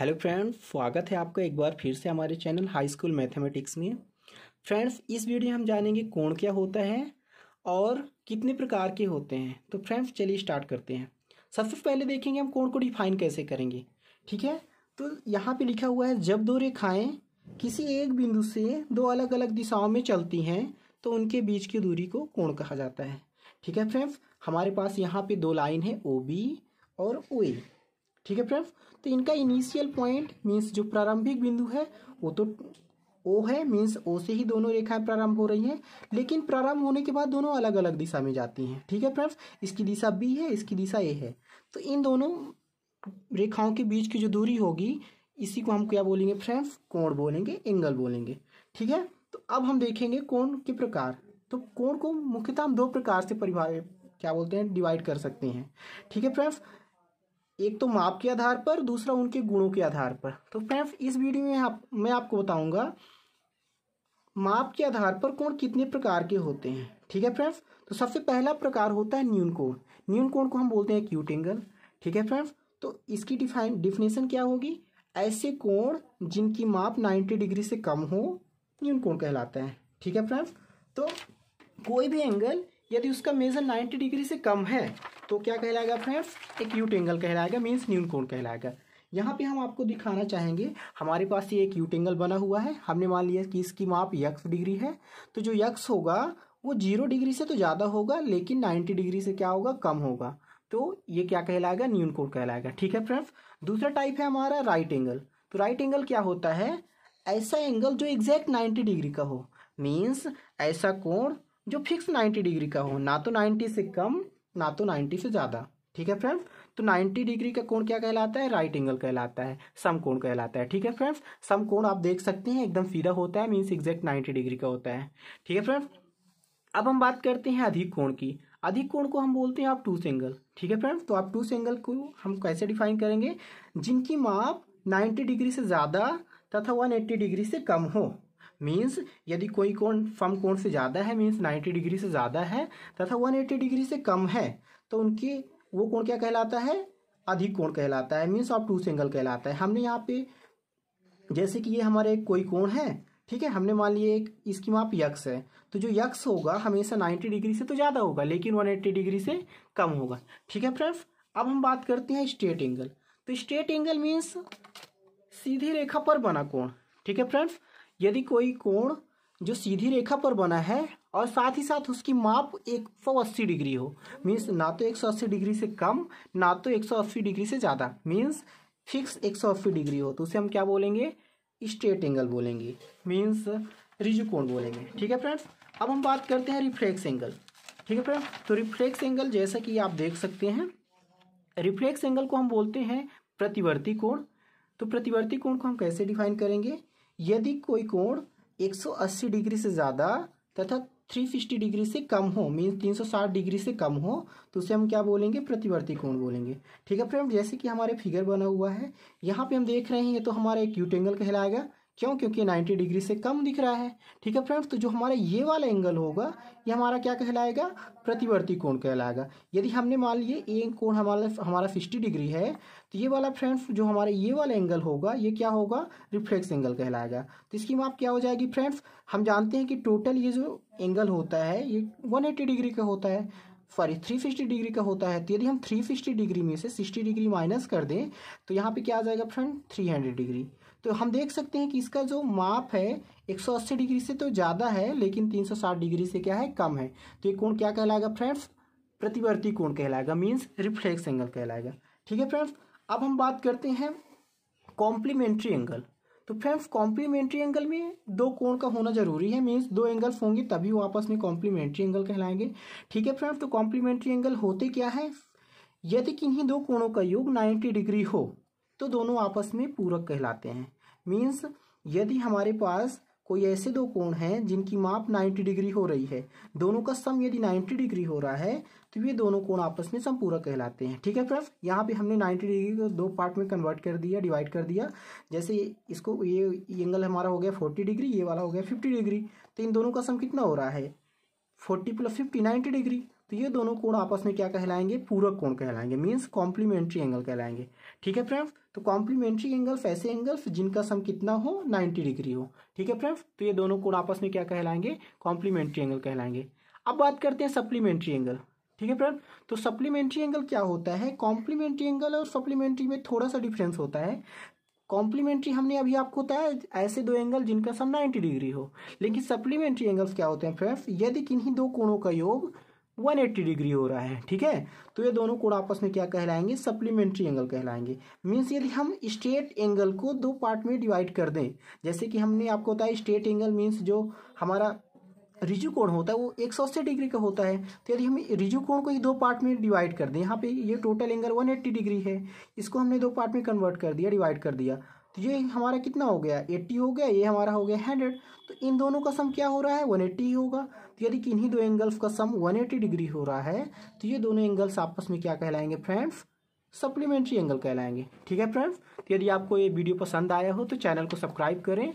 Hello friends, स्वागत है आपका एक बार फिर से हमारे चैनल हाई स्कूल मैथमेटिक्स में। फ्रेंड्स, इस वीडियो में हम जानेंगे कोण क्या होता है और कितने प्रकार के होते हैं। तो फ्रेंड्स चलिए स्टार्ट करते हैं। सबसे पहले देखेंगे हम कोण को डिफाइन कैसे करेंगे। ठीक है, तो यहाँ पे लिखा हुआ है जब दो रेखाएं किसी एक बिंदु से दो अलग अलग दिशाओं में चलती हैं तो उनके बीच की दूरी को कोण कहा जाता है। ठीक है फ्रेंड्स, हमारे पास यहाँ पे दो लाइन है OB और OA। ठीक है फ्रेंड्स, तो इनका इनिशियल पॉइंट मीन्स जो प्रारंभिक बिंदु है वो तो O है, मीन्स O से ही दोनों रेखाएं प्रारंभ हो रही हैं, लेकिन प्रारंभ होने के बाद दोनों अलग अलग दिशा में जाती हैं। ठीक है फ्रेंड्स, इसकी दिशा B है, इसकी दिशा A है, तो इन दोनों रेखाओं के बीच की जो दूरी होगी इसी को हम क्या बोलेंगे फ्रेंड्स, कोण बोलेंगे, एंगल बोलेंगे। ठीक है, तो अब हम देखेंगे कोण के प्रकार। तो कोण को मुख्यतः हम दो प्रकार से डिवाइड कर सकते हैं। ठीक है फ्रेंड्स, एक तो माप के आधार पर, दूसरा उनके गुणों के आधार पर। तो फ्रेंड्स इस वीडियो में मैं आपको बताऊंगा माप के आधार पर कोण कितने प्रकार के होते हैं। ठीक है फ्रेंड्स, तो सबसे पहला प्रकार होता है न्यून कोण। न्यून कोण को हम बोलते हैं एक्यूट एंगल। ठीक है फ्रेंड्स, तो इसकी डिफिनेशन क्या होगी, ऐसे कोण जिनकी माप 90 डिग्री से कम हो न्यून कोण कहलाता है। ठीक है फ्रेंड्स, तो कोई भी एंगल यदि उसका मेजर 90 डिग्री से कम है तो क्या कहलाएगा फ्रेंड्स, एक्यूट एंगल कहलाएगा, मीन्स न्यून कोण कहलाएगा। यहाँ पे हम आपको दिखाना चाहेंगे, हमारे पास ये एक्यूट एंगल बना हुआ है, हमने मान लिया कि इसकी माप x डिग्री है, तो जो x होगा वो 0 डिग्री से तो ज़्यादा होगा लेकिन 90 डिग्री से क्या होगा, कम होगा, तो ये क्या कहलाएगा, न्यून कोण कहलाएगा। ठीक है फ्रेंड्स, दूसरा टाइप है हमारा राइट एंगल। तो राइट एंगल क्या होता है, ऐसा एंगल जो एग्जैक्ट 90 डिग्री का हो, मीन्स ऐसा कोण जो फिक्स 90 डिग्री का हो, ना तो 90 से कम ना तो 90 से ज़्यादा। ठीक है फ्रेंड्स, तो 90 डिग्री का कोण क्या कहलाता है, राइट एंगल कहलाता है, समकोण कहलाता है। ठीक है फ्रेंड्स, समकोण आप देख सकते हैं एकदम सीधा होता है, मीन्स एग्जैक्ट 90 डिग्री का होता है। ठीक है फ्रेंड्स, अब हम बात करते हैं अधिक कोण की। अधिक कोण को हम बोलते हैं ऑब्टूस एंगल। ठीक है फ्रेंड्स, तो ऑब्टूस एंगल को हम कैसे डिफाइन करेंगे, जिनकी माप 90 डिग्री से ज़्यादा तथा 180 डिग्री से कम हो। मीन्स यदि कोई कोण समकोण से ज़्यादा है, मीन्स 90 डिग्री से ज़्यादा है तथा 180 डिग्री से कम है, तो उनकी वो कोण क्या कहलाता है, अधिक कोण कहलाता है, मीन्स ऑब्टूस एंगल कहलाता है। हमने यहाँ पे जैसे कि ये हमारे कोई कोण है, ठीक है, हमने मान लिया एक इसकी माप x है, तो जो x होगा हमेशा 90 डिग्री से तो ज़्यादा होगा लेकिन 180 डिग्री से कम होगा। ठीक है फ्रेंड्स, अब हम बात करते हैं स्ट्रेट एंगल। तो स्ट्रेट एंगल मीन्स सीधी रेखा पर बना कोण। ठीक है फ्रेंड्स, यदि कोई कोण जो सीधी रेखा पर बना है और साथ ही साथ उसकी माप 180 डिग्री हो, मीन्स ना तो 180 डिग्री से कम ना तो 180 डिग्री से ज़्यादा, मीन्स फिक्स 180 डिग्री हो, तो उसे हम क्या बोलेंगे, स्ट्रेट एंगल बोलेंगे, मीन्स ऋजु कोण बोलेंगे। ठीक है फ्रेंड्स, अब हम बात करते हैं रिफ्लेक्स एंगल। ठीक है फ्रेंड्स, तो रिफ्लेक्स एंगल जैसा कि आप देख सकते हैं, रिफ्लेक्स एंगल को हम बोलते हैं प्रतिवर्ती कोण। तो प्रतिवर्ती कोण को हम कैसे डिफाइन करेंगे, यदि कोई कोण 180 डिग्री से ज़्यादा तथा 360 डिग्री से कम हो, मीन्स 360 डिग्री से कम हो, तो उसे हम क्या बोलेंगे, प्रतिवर्ती कोण बोलेंगे। ठीक है फ्रेंड, जैसे कि हमारे फिगर बना हुआ है, यहाँ पे हम देख रहे हैं, तो हमारा एक्यूट एंगल कहलाएगा, क्यों, क्योंकि 90 डिग्री से कम दिख रहा है। ठीक है फ्रेंड्स, तो जो हमारा ये वाला एंगल होगा ये हमारा क्या कहलाएगा, प्रतिवर्ती कोण कहलाएगा। यदि हमने मान लिए एक कोण हमारा 60 डिग्री है, तो ये वाला फ्रेंड्स जो हमारा ये वाला एंगल होगा ये क्या होगा, रिफ्लेक्स एंगल कहलाएगा। तो इसकी माप क्या हो जाएगी फ्रेंड्स, हम जानते हैं कि टोटल ये जो एंगल होता है ये 180 डिग्री का होता है, सॉरी 360 डिग्री का होता है। तो यदि हम 360 डिग्री में से 60 डिग्री माइनस कर दें तो यहाँ पे क्या आ जाएगा फ्रेंड, 300 डिग्री। तो हम देख सकते हैं कि इसका जो माप है 180 डिग्री से तो ज़्यादा है लेकिन 360 डिग्री से क्या है, कम है, तो ये कोण क्या कहलाएगा फ्रेंड्स, प्रतिवर्ती कोण कहलाएगा, मीन्स रिफ्लेक्स एंगल कहलाएगा। ठीक है फ्रेंड्स, अब हम बात करते हैं कॉम्प्लीमेंट्री एंगल। तो फ्रेंड्स कॉम्प्लीमेंट्री एंगल में दो कोण का होना जरूरी है, मीन्स दो एंगल्स होंगे तभी वो आपस में कॉम्प्लीमेंट्री एंगल कहलाएंगे। ठीक है फ्रेंड्स, तो कॉम्प्लीमेंट्री एंगल होते क्या है, यदि किन्हीं दो कोणों का योग 90 डिग्री हो तो दोनों आपस में पूरक कहलाते हैं। मीन्स यदि हमारे पास कोई ऐसे दो कोण हैं जिनकी माप 90 डिग्री हो रही है, दोनों का सम यदि 90 डिग्री हो रहा है तो ये दोनों कोण आपस में समपूरक कहलाते हैं। ठीक है फ्रेंड्स, यहाँ पे हमने 90 डिग्री को दो पार्ट में कन्वर्ट कर दिया, डिवाइड कर दिया। जैसे इसको ये एंगल हमारा हो गया 40 डिग्री, ये वाला हो गया 50 डिग्री, तो इन दोनों का सम कितना हो रहा है, 40 + 50 90 डिग्री। तो ये दोनों कोण आपस में क्या कहलाएंगे, पूरक कोण कहलाएंगे, मीन्स कॉम्प्लीमेंट्री एंगल कहलाएंगे। ठीक है फ्रेंड्स, तो कॉम्प्लीमेंट्री एंगल्स ऐसे एंगल्स जिनका सम कितना हो, 90 डिग्री हो। ठीक है फ्रेंड्स, तो ये दोनों कोण आपस में क्या कहलाएंगे, कॉम्प्लीमेंट्री एंगल कहलाएंगे। अब बात करते हैं सप्लीमेंट्री एंगल। ठीक है फ्रेंड, तो सप्लीमेंट्री एंगल क्या होता है, कॉम्प्लीमेंट्री एंगल और सप्लीमेंट्री में थोड़ा सा डिफरेंस होता है। कॉम्प्लीमेंट्री हमने अभी आपको बताया ऐसे दो एंगल जिनका सम 90 डिग्री हो, लेकिन सप्लीमेंट्री एंगल्स क्या होते हैं फ्रेंड्स, यदि किन्हीं दो कोणों का योग 180 डिग्री हो रहा है। ठीक है, तो ये दोनों कोण आपस में क्या कहलाएंगे, सप्लीमेंट्री एंगल कहलाएंगे। मीन्स यदि हम स्ट्रेट एंगल को दो पार्ट में डिवाइड कर दें, जैसे कि हमने आपको बताया स्ट्रेट एंगल मीन्स जो हमारा रिजु कोण होता है वो 180 डिग्री का होता है। तो यदि हम रिजु कोण को ही दो पार्ट में डिवाइड कर दें, यहाँ पे ये टोटल एंगल 180 डिग्री है, इसको हमने दो पार्ट में कन्वर्ट कर दिया, डिवाइड कर दिया, तो ये हमारा कितना हो गया, 80 हो गया, ये हमारा हो गया 100। तो इन दोनों का सम क्या हो रहा है, 180 ही होगा। तो यदि किन्हीं दो एंगल्स का सम 180 डिग्री हो रहा है, तो ये दोनों एंगल्स आपस में क्या कहलाएंगे फ्रेंड्स, सप्लीमेंट्री एंगल कहलाएंगे। ठीक है फ्रेंड्स, तो यदि आपको ये वीडियो पसंद आया हो तो चैनल को सब्सक्राइब करें